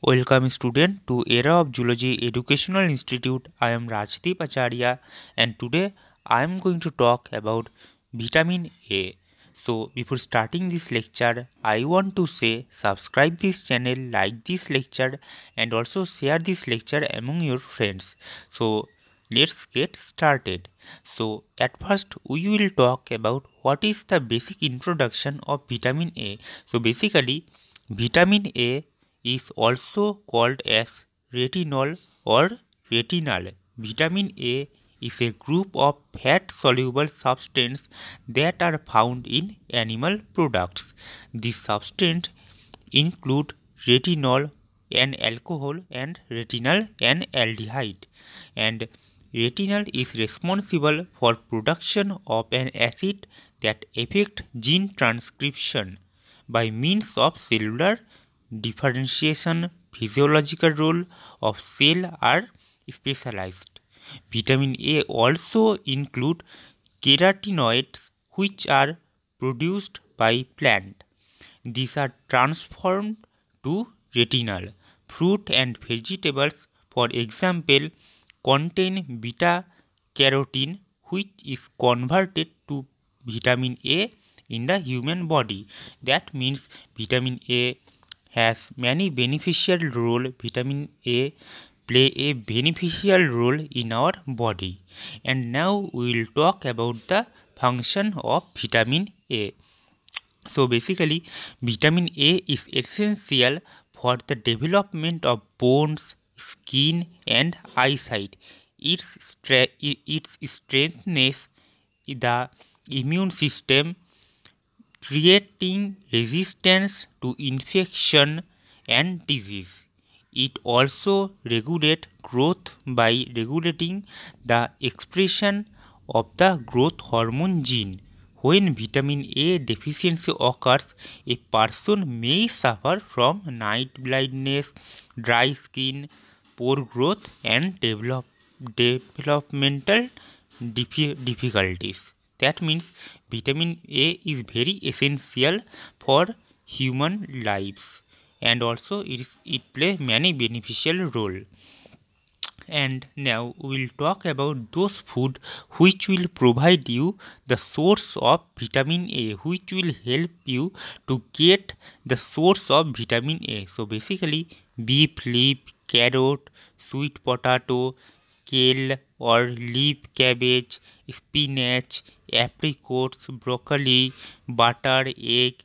Welcome student to Era of Zoology Educational Institute. I am Rajdeep Acharya and today I am going to talk about vitamin A. So before starting this lecture, I want to say subscribe this channel, like this lecture and also share this lecture among your friends. So let's get started. So at first we will talk about what is the basic introduction of vitamin A. So basically vitamin A is also called as retinol or retinal. Vitamin A is a group of fat-soluble substances that are found in animal products. These substances include retinol, an alcohol, and retinal, an aldehyde. And retinal is responsible for production of an acid that affects gene transcription by means of cellular differentiation. Physiological role of cell are specialized. Vitamin A also include carotenoids which are produced by plant. These are transformed to retinal. Fruit and vegetables, for example, contain beta carotene which is converted to vitamin A in the human body. That means vitamin A has many beneficial role. Vitamin A play a beneficial role in our body. And now we will talk about the function of vitamin A. So basically vitamin A is essential for the development of bones, skin and eyesight. It strengthens the immune system, creating resistance to infection and disease. It also regulates growth by regulating the expression of the growth hormone gene. When vitamin A deficiency occurs, a person may suffer from night blindness, dry skin, poor growth, and developmental difficulties. That means vitamin A is very essential for human lives and also it play many beneficial role. And now we'll talk about those food which will provide you the source of vitamin A, which will help you to get the source of vitamin A. So basically beef leaf, carrot, sweet potato, kale or leaf cabbage, spinach, apricots, broccoli, butter, egg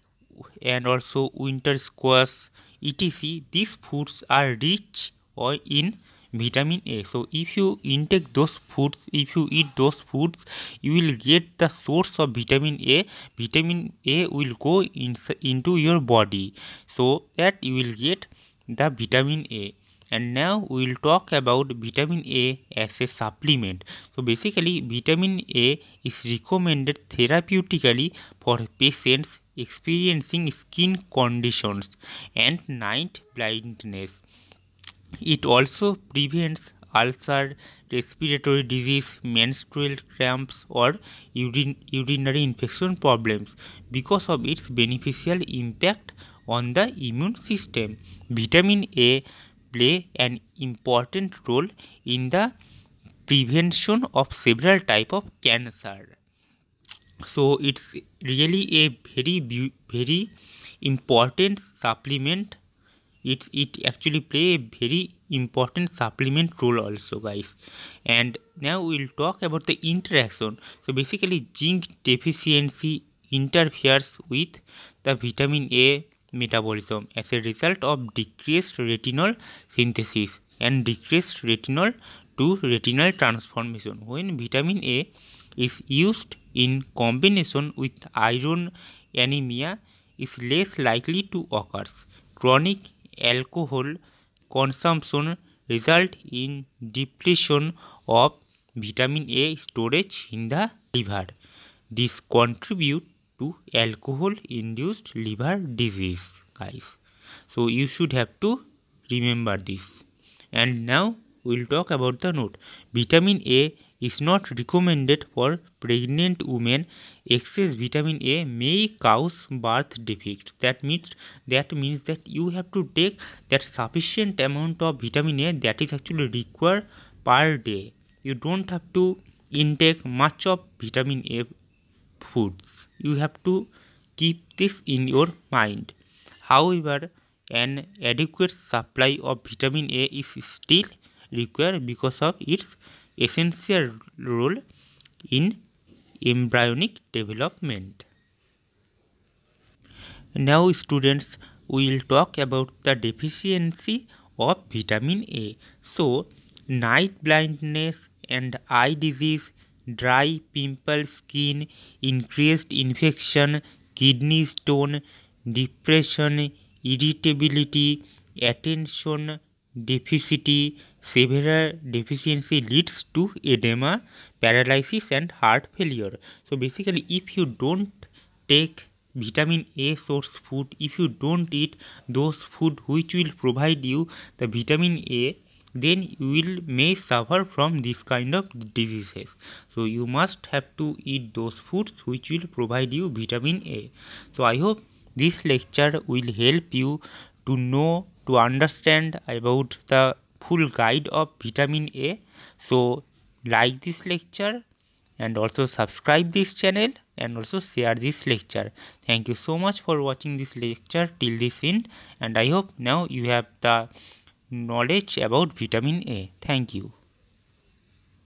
and also winter squash, etc. These foods are rich or in vitamin A. So if you intake those foods, if you eat those foods, you will get the source of vitamin A. Vitamin A will go into your body so that you will get the vitamin A. And now we will talk about vitamin A as a supplement. So basically vitamin A is recommended therapeutically for patients experiencing skin conditions and night blindness. It also prevents ulcer, respiratory disease, menstrual cramps, or urinary infection problems because of its beneficial impact on the immune system. Vitamin A play an important role in the prevention of several types of cancer. So it's really a very important supplement. It actually play a very important supplement role also, guys. And now we'll talk about the interaction. So basically zinc deficiency interferes with the vitamin A metabolism as a result of decreased retinol synthesis and decreased retinol to retinal transformation. When vitamin A is used in combination with iron, anemia is less likely to occur. Chronic alcohol consumption result in depletion of vitamin A storage in the liver. This contribute to alcohol induced liver disease, guys. So you should have to remember this. And now we'll talk about the note. Vitamin A is not recommended for pregnant women. Excess vitamin A may cause birth defects. That means that you have to take that sufficient amount of vitamin A that is actually required per day. You don't have to intake much of vitamin A foods. You have to keep this in your mind. However, an adequate supply of vitamin A is still required because of its essential role in embryonic development. Now, students, we will talk about the deficiency of vitamin A. So, night blindness and eye disease, dry pimple skin, increased infection, kidney stone, depression, irritability, attention deficiency, severe deficiency leads to edema, paralysis and heart failure. So basically, if you don't take vitamin A source food, if you don't eat those food which will provide you the vitamin A, then you will may suffer from this kind of diseases. So you must have to eat those foods which will provide you vitamin A. So I hope this lecture will help you to know, to understand about the full guide of vitamin A. So like this lecture and also subscribe this channel and also share this lecture. Thank you so much for watching this lecture till this end, and I hope now you have the knowledge about vitamin A. Thank you.